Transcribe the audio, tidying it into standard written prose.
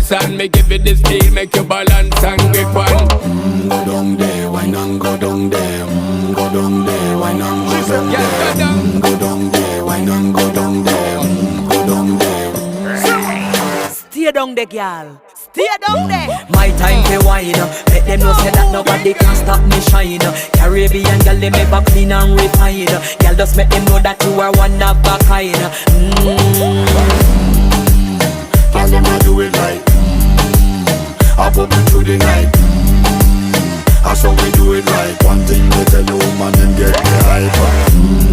dance and me give it the steel, make you balance and grip on. Go down there, why not go down there? Go down there, why not go down there? Go down there, why not go down there? Go down there. Stay down there, girl. Stay down there. My time to wine. Let them know say that nobody can stop me shine. Caribbean girl, they make back clean and refine. Girl, just make them know that you are one of a kind. Tell them I do it right. I pop it through the night. That's how we do it right. One thing we tell you, man, and get the hype.